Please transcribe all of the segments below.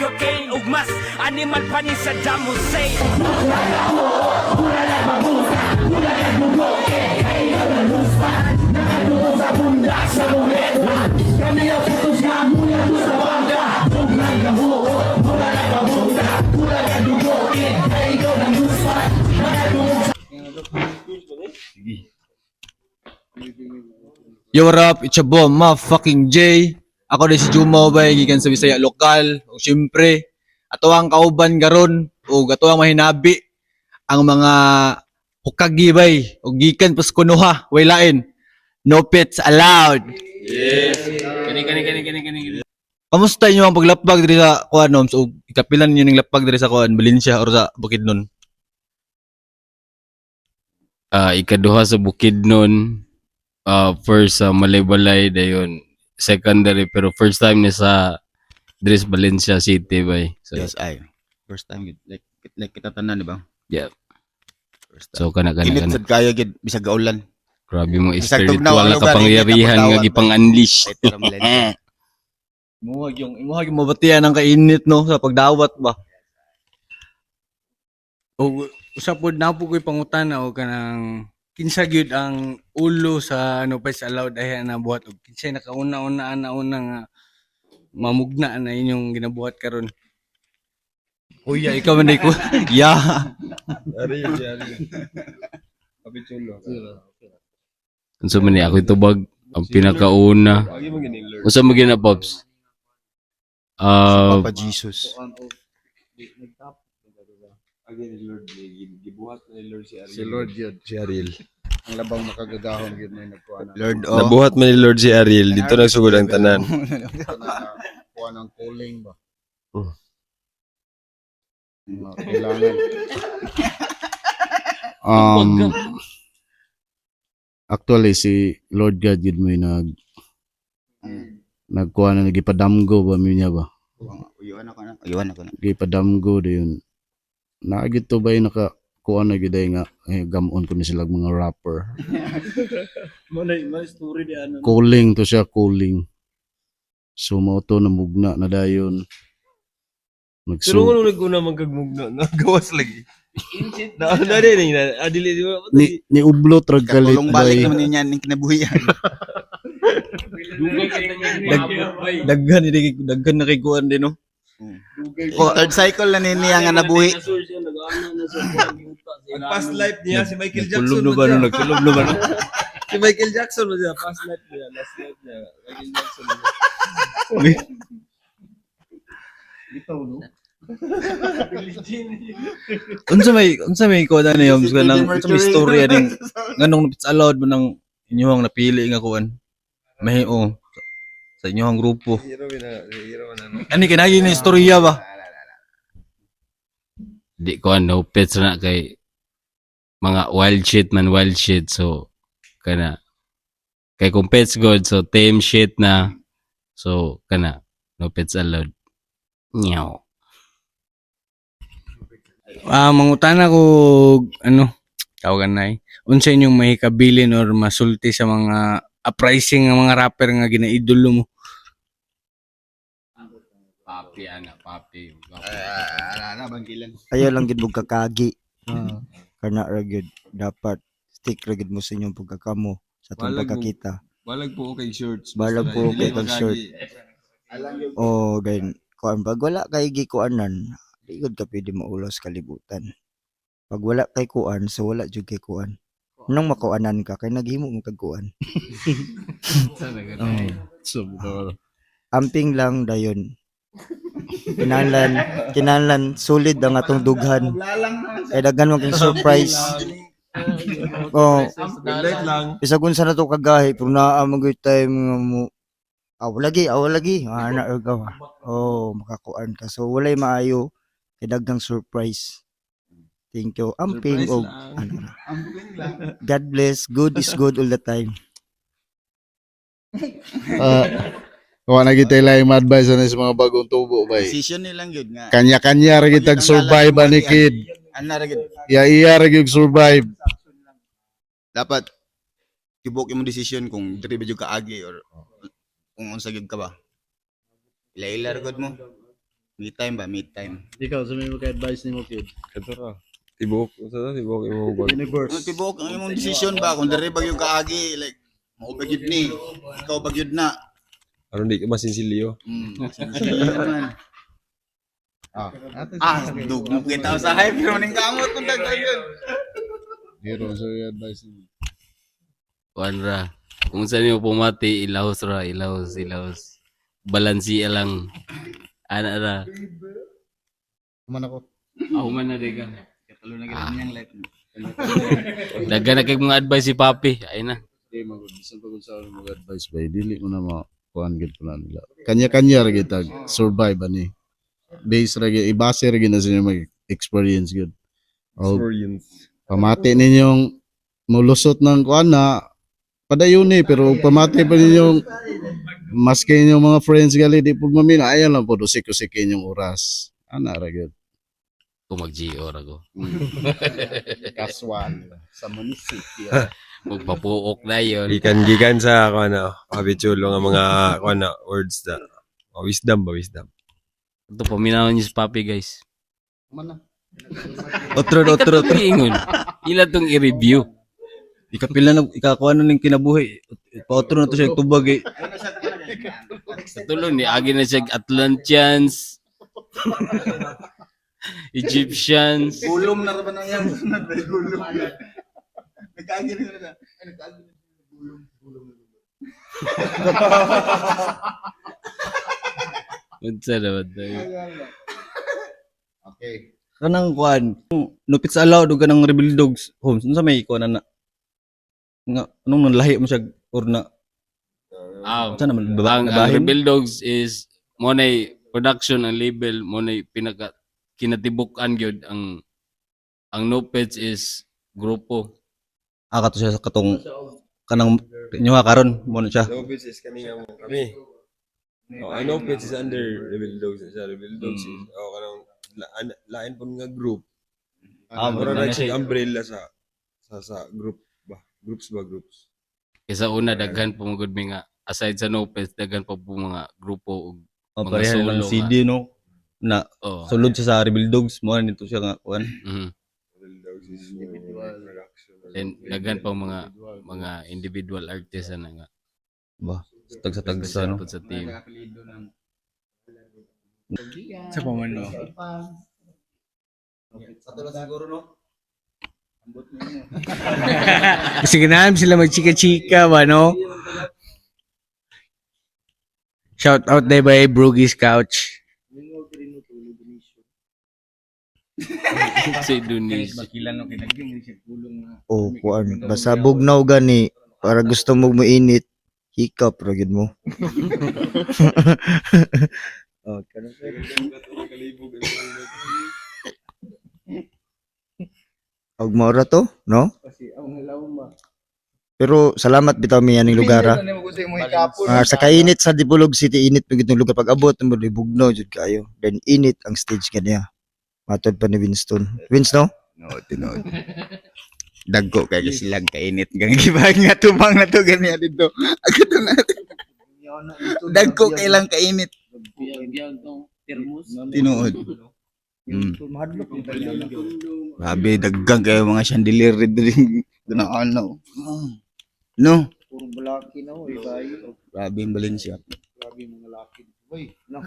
cocaine ug mas animal pa ni sa damo say. Yo, what up? It's your boy, motherfucking J. Ako din si Jumo bay gikan sa Bisaya lokal. O syempre, ato ang kauban garon o ato ang mahinabi ang mga hukagi bay o gikan pas kunuha, way lain. No pets allowed. Kani. Kamusta inyo ang paglapag diri sa kuan noms o ikapilan niyo ning lapag diri sa kuan Valencia or sa Bukidnon? Ikaduha sa Bukidnon, first sa Malaybalay dayon, secondary pero first time ni sa Dres Valencia City bay. So, Yes, ay. First time gid. Like kita tanan, di ba? yeah. First So time. kana Init sad kayo gid bisag gaulan. grabe mo Bisag spiritual tugnaw ang na lugar, kapangyarihan hindi nga na gipang-unleash. Ay tira Valencia. Imuhag yung mabatian ang kainit no sa pagdawat ba. O usa pod na po ko'y pangutana o kanang kinsa gyud ang ulo sa ano pa sa allowed ay na buhat og kinsa nakauna-una nga mamugna na inyong ginabuhat karon. Uy, ikaw man ko. Yeah. Unsa man ni ako itubag ang pinakauna. Unsa man gina Pops? Papa Jesus. Si Lord yun, si Ariel. Ang labang makagagahon yun na nagkuha na. Lord Nabuhat man ni Lord si Ariel, dito nagsugod ang tanan. Kuha ng calling ba? Kailangan. Actually si Lord God yun mo nagkuha na nagipadamgo ba mo niya ba? Uyuan ako na. Uyuan ako na. Gipadamgo da yun. Naagito ba yung nakakuha na giday nga gamon ko ni sila mga rapper. Calling to siya, calling. So mao to namugna na dayon. Pero kung nagkuna magkagmugna, nagawas lagi. Na rin na adili di ba? Ni ublot rag kalit Katulong balik bay. naman niya ning kinabuhian. Daghan na kay kuan din no. Third cycle na niya nga nabuhi. Ang past life niya si Michael Nagkulob Jackson. na ba no? Nagkulob na ba no? Si Michael Jackson mo siya, past life niya, last life niya. Michael Jackson. Unsa may kuan na yun sa nang unsa may istorya ning nganong it's allowed mo nang inyong napili nga kuan. Mahio sa inyong grupo. Hero na. Ani kinagi na istorya ba? Di ko no pets na kay mga wild shit so kana kay kung pets god so tame shit na so kana no pets allowed. Nyaw. Mangutana ko ano tawagan na unsa inyong mahikabilin or masulti sa mga uprising nga mga rapper nga ginaidolo mo. Papi. Ana bangkilan. Ayaw lang gid mo kakagi. Kana ra gyud dapat stick ra gyud mo sa inyong pagkakamo sa atong Walag mo. pagkakita. Balag po kay shorts. Balag po kay kag short. Oh, then kuan pag wala kay gikuanan, di gud ka pwede maulos kalibutan. Pag wala kay kuan, so wala jud kay kuan. Nang makuanan ka kay naghimo mo kag kuan. Amping lang dayon. Kinahanglan solid ang atong dughan. Kay daghan mo kang surprise. Oh, Light lang. bisag unsa na to kagahi pero naa magay time nga mo aw lagi ana ergaw. Oh, makakuan ka. So walay maayo kay daghang surprise. Thank you. Amping Surprise og lang. ano. God bless. Good is good all the time. Kuha na kita lang ma-advise na sa mga bagong tubo bay. Decision nilang yun nga. Kanya-kanya ra kitag survive ani kid. Ana ra gyud. Iya ra gyud survive. Dapat tibok imong decision kung diri ba jud ka agi or kung unsa gyud ka ba. Ila-ila ra gud mo. Mid time ba? Mid time. Ikaw, sa may maka-advise ni mo, kid. Kato ra. Tibok. Sa tibok imo bag. Ano tibok ang imong decision ba kung diri ba yung kaagi like mao ba gyud ni? Ikaw ba gyud na? Aron di ka masinsilyo. Dugmo kita sa hype pero ning kamot kung dagdag yun. Hero, so i-advise ni mo. Kuan ra. Kung saan mo pumati, ilahos ra, ilahos. Balansi lang. Ana ra. Kuman ako. Ako man na diga. Daga na kay mga advice si Papi. Ay na. Okay, bisan pa kung sa mag-advise ba, dili mo na makuhan gid pala nila. Kanya-kanya ra gid tag survive ani. Base ra gid, ibase ra gid na sa inyo mag-experience gid. O Experience. pamati ninyong mulusot ng kuan na padayon pero pamati pa ninyong maske inyong mga friends gali di pud mamina ayan lang pud usik-usik inyong oras. Ana ra gid. Kung mag-GO ra ko. Kaswan sa munisipyo. Magpapuok na yun. Gikan sa ako ano, habitulo nga mga ano, words na wisdom. Ito, paminawan niyo si Papi, guys. Mana? Otro. Ingon. Ila tong i-review. Ikapila na, ikakuha na ng kinabuhi. Paotro na to siya tubag eh. Sa tulo ni agi na siya Atlanteans, Egyptians. Gulom na ra ba nang yan? Gulom. Nagkaagi na. Unsa naman tayo? Okay. Kanang kuan, nupit sa alaw duga ng Rebel Dogs homes. Unsa may kuan na? Nga anong nanlahi mo siya or na unsa naman Ang bahin? Rebel Dogs is mo na production ang label mo na pinaka kinatibukan gyud ang No Pets is grupo. Kato siya sa katong kanang inyo karon mo na siya. No pitch is kanina mo kami. I know pitch is under Rebel Dogs. Rebel Dogs is kanang lain po nga group. Mura na siya umbrella sa group ba? Groups. Kaysa una daghan po mga mi nga aside sa No Pets daghan pa po mga grupo O mga pareha solo lang nga. CD no na oh. sulod siya sa Rebel Dogs mo nito siya nga kuan. Mhm. Rebel Dogs is production. Then daghan pa mga individual artists na nga. Ba, tag sa no. Sa team. Sa pamano. Kasi ganahan sila magchika-chika ba, no? Shout out day by Brugis Couch. Sa Indonesia. O kuan basta bugnaw gani para gusto mo muinit hikap ra gid mo. Oh, og maura to, no? Pero salamat bitaw mi aning lugar ha. Sa kainit sa Dipolog City, init pagit ng lugar pag abot mo bugnaw jud kayo. Then init ang stage kaniya. Matod pa ni Winston. Wins no? Tinood. Dagko kay silang kainit gang gibag nga tubang na to ganiya dito. Agto na. Dagko kay lang kainit. Tinood. Grabe daggang kayo mga chandelier dito dunaan na. No. Puro balaki na oy kayo. Grabe yung Valencia. Grabe mga laki. Oy, no.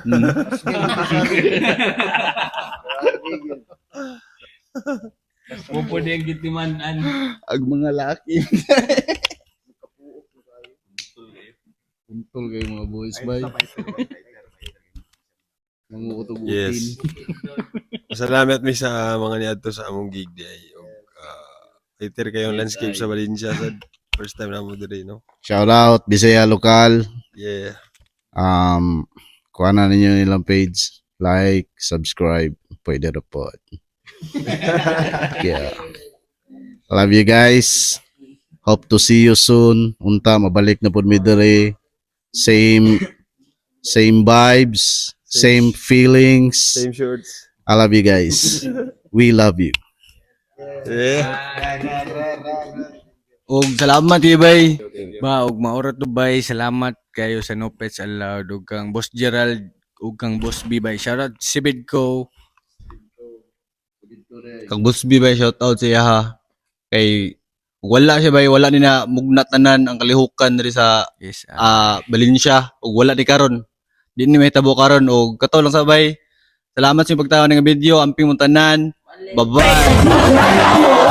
Pupo din gitimanan. Ag mga laki. Untol kayo mga boys bay. Mangutog-utin. Yes. Salamat mi sa mga niadto sa among gig di ay. Later kayong landscape sa Valencia sa first time na mo diri no. Shout out Bisaya Lokal. Yeah. Kuha na ninyo nilang page. Like, subscribe. Pwede na po. Yeah. Love you guys. Hope to see you soon. Unta, mabalik na po mi diri. Same vibes. Same feelings. Same shorts. I love you guys. We love you. Yeah. Og salamat ibay. Ba, og maorat Dubai, salamat kayo sa No Pets Allowed ug kang Boss Gerald ug kang Boss B bay. Shoutout si Bidco. Kag Busby bay shoutout siya ha. Kay wala siya bay, wala ni na mugna tanan ang kalihukan diri sa Yes. Valencia ug wala ni karon. Di ni mahitabo karon og kato lang sabay. Salamat sa pagtawa ng video, amping mo tanan. Bye-bye.